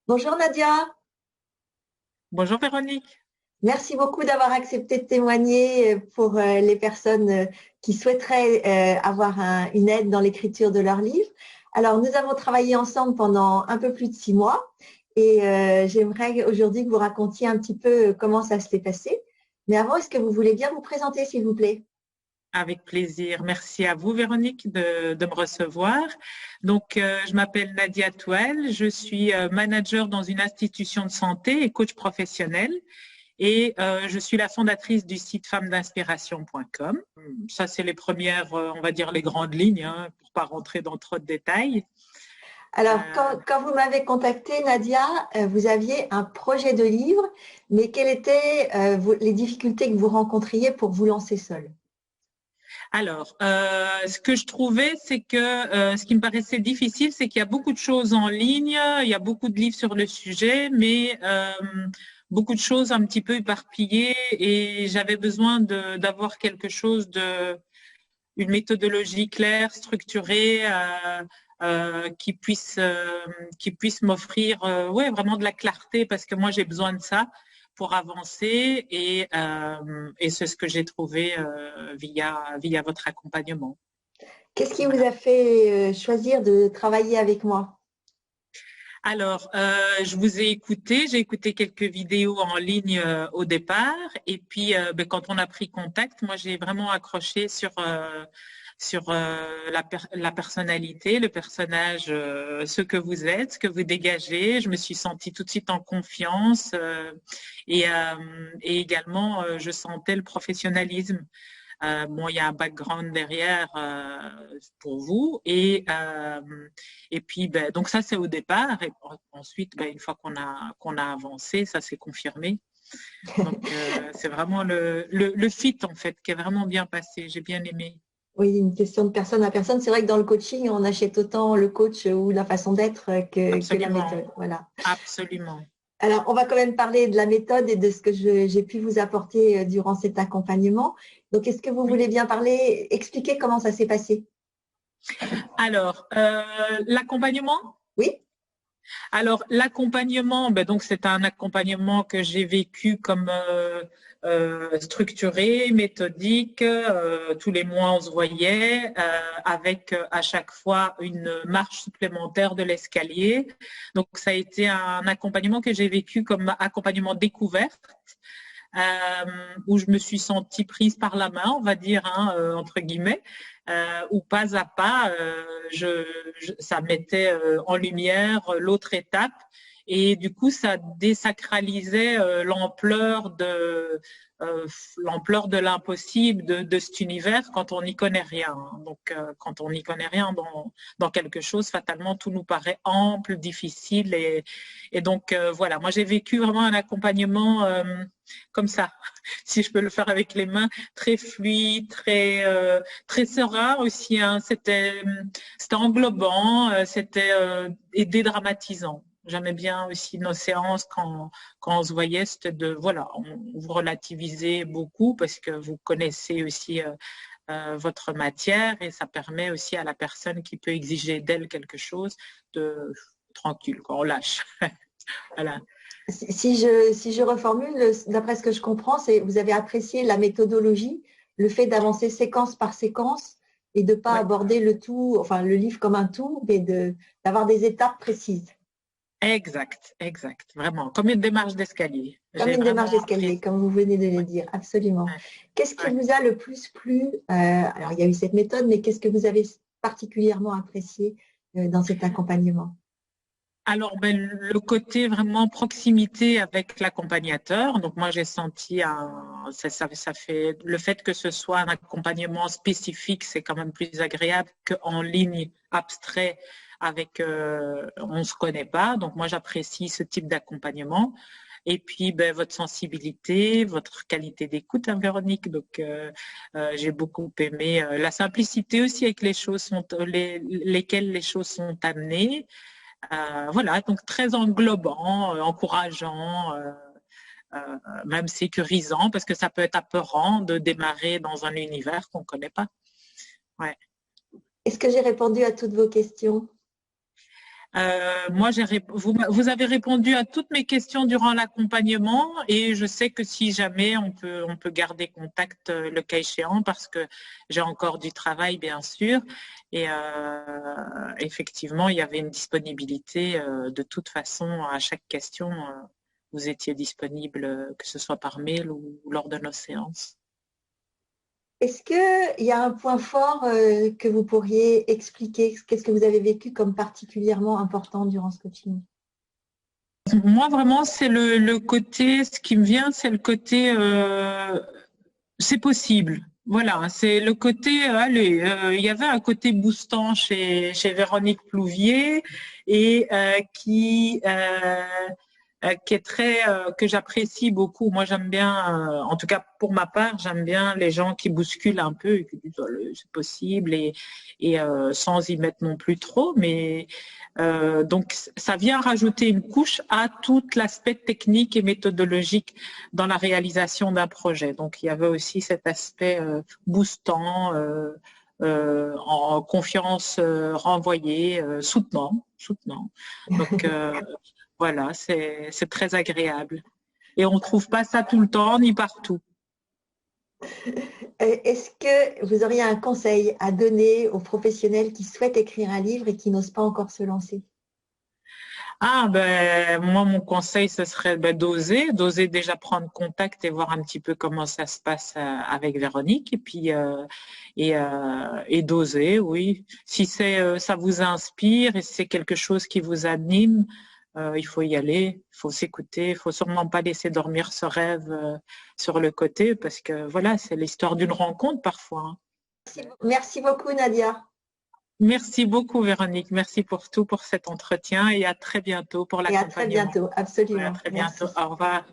Bonjour Nadia, Bonjour Véronique. merci beaucoup d'avoir accepté de témoigner pour les personnes qui souhaiteraient avoir une aide dans l'écriture de leur livre. Alors, nous avons travaillé ensemble pendant un peu plus de 6 mois et j'aimerais aujourd'hui que vous racontiez un petit peu comment ça s'est passé. Mais avant, est-ce que vous voulez bien vous présenter, s'il vous plaît? Avec plaisir. Merci à vous Véronique de me recevoir. Donc, je m'appelle Nadia Touel, je suis manager dans une institution de santé et coach professionnel et je suis la fondatrice du site femmesdinspiration.com. Ça, c'est les premières, on va dire les grandes lignes, hein, pour pas rentrer dans trop de détails. Alors, Euh, quand vous m'avez contacté, Nadia, vous aviez un projet de livre, mais quelles étaient les difficultés que vous rencontriez pour vous lancer seul? Alors, ce que je trouvais, c'est que ce qui me paraissait difficile, c'est qu'il y a beaucoup de choses en ligne, il y a beaucoup de livres sur le sujet, mais beaucoup de choses un petit peu éparpillées et j'avais besoin d'avoir quelque chose une méthodologie claire, structurée, qui puisse m'offrir, ouais, vraiment de la clarté parce que moi j'ai besoin de ça pour avancer et c'est ce que j'ai trouvé via votre accompagnement. Qu'est-ce qui vous Voilà. a fait choisir de travailler avec moi? Alors, je vous ai écouté, j'ai écouté quelques vidéos en ligne au départ, et puis ben, quand on a pris contact, moi j'ai vraiment accroché sur la personnalité, le personnage, ce que vous êtes, ce que vous dégagez. Je me suis sentie tout de suite en confiance et également je sentais le professionnalisme. Bon, il y a un background derrière pour vous et puis ben, donc ça c'est au départ et ensuite ben, une fois qu'on a avancé, ça s'est confirmé. Donc c'est vraiment le fit en fait qui est vraiment bien passé. J'ai bien aimé. Oui, une question de personne à personne. C'est vrai que dans le coaching, on achète autant le coach ou la façon d'être que la Absolument, méthode. Voilà. absolument. Alors, on va quand même parler de la méthode et de ce que j'ai pu vous apporter durant cet accompagnement. Donc, est-ce que vous Oui. voulez bien parler, expliquer comment ça s'est passé? Alors l'accompagnement. Oui? Alors, l'accompagnement, ben donc c'est un accompagnement que j'ai vécu comme structuré, méthodique. Tous les mois, on se voyait avec à chaque fois une marche supplémentaire de l'escalier. Donc, ça a été un accompagnement que j'ai vécu comme accompagnement découverte. Où je me suis sentie prise par la main, on va dire, hein, entre guillemets, où pas à pas, ça mettait en lumière l'autre étape. Et du coup, ça désacralisait l'ampleur de l'impossible de cet univers quand on n'y connaît rien. Donc, quand on n'y connaît rien dans quelque chose, fatalement, tout nous paraît ample, difficile. Et donc, voilà, moi, j'ai vécu vraiment un accompagnement comme ça, si je peux le faire avec les mains, très fluide, très serein aussi. Hein. C'était englobant, c'était et dédramatisant. J'aimais bien aussi nos séances quand on se voyait, c'était voilà, vous relativisez beaucoup parce que vous connaissez aussi votre matière et ça permet aussi à la personne qui peut exiger d'elle quelque chose de tranquille, quoi, on lâche. Voilà. Si je reformule, d'après ce que je comprends, c'est vous avez apprécié la méthodologie, le fait d'avancer séquence par séquence et de ne pas Ouais. aborder le tout, enfin le livre comme un tout, mais d'avoir des étapes précises, Exact, exact. Vraiment, comme une démarche d'escalier. comme J'ai une démarche vraiment d'escalier, apprécié. comme vous venez de le Ouais, dire, absolument. ouais, Qu'est-ce qui ouais. vous a le plus plu? Alors, il y a eu cette méthode, mais qu'est-ce que vous avez particulièrement apprécié dans cet accompagnement? Alors, ben, le côté vraiment proximité avec l'accompagnateur. Donc, moi, j'ai senti ça fait le fait que ce soit un accompagnement spécifique, c'est quand même plus agréable qu'en ligne abstrait avec on se connaît pas. Donc, moi, j'apprécie ce type d'accompagnement. Et puis, ben, votre sensibilité, votre qualité d'écoute, hein, Véronique. Donc, j'ai beaucoup aimé la simplicité aussi avec lesquelles les choses sont amenées. Voilà, donc très englobant, encourageant, même sécurisant, parce que ça peut être apeurant de démarrer dans un univers qu'on ne connaît pas. Ouais. Est-ce que j'ai répondu à toutes vos questions? Moi, vous avez répondu à toutes mes questions durant l'accompagnement et je sais que si jamais on peut garder contact le cas échéant parce que j'ai encore du travail, bien sûr. Et effectivement, il y avait une disponibilité de toute façon à chaque question. Vous étiez disponible, que ce soit par mail ou lors de nos séances. Est-ce qu'il y a un point fort que vous pourriez expliquer? Qu'est-ce que vous avez vécu comme particulièrement important durant ce coaching? Moi, vraiment, c'est le côté, ce qui me vient, c'est le côté, c'est possible. Voilà, c'est le côté, allez, il y avait un côté boostant chez Véronique Plouvier et qui est très, que j'apprécie beaucoup. Moi, j'aime bien, en tout cas pour ma part, j'aime bien les gens qui bousculent un peu et qui disent oh, c'est possible et sans y mettre non plus trop. Mais donc ça vient rajouter une couche à tout l'aspect technique et méthodologique dans la réalisation d'un projet. Donc il y avait aussi cet aspect boostant. En confiance renvoyée, soutenant. Donc voilà, c'est très agréable. Et on ne trouve pas ça tout le temps ni partout. Est-ce que vous auriez un conseil à donner aux professionnels qui souhaitent écrire un livre et qui n'osent pas encore se lancer? Ah ben moi mon conseil ce serait d'oser déjà prendre contact et voir un petit peu comment ça se passe avec Véronique et puis et d'oser, oui. Si ça vous inspire et si c'est quelque chose qui vous anime, il faut y aller, il faut s'écouter, il faut sûrement pas laisser dormir ce rêve sur le côté parce que voilà, c'est l'histoire d'une rencontre parfois, hein. Merci beaucoup, Nadia. Merci beaucoup Véronique, merci pour tout, pour cet entretien et à très bientôt pour Et à très l'accompagnement. bientôt, Ouais, à absolument. très bientôt, Merci. au revoir.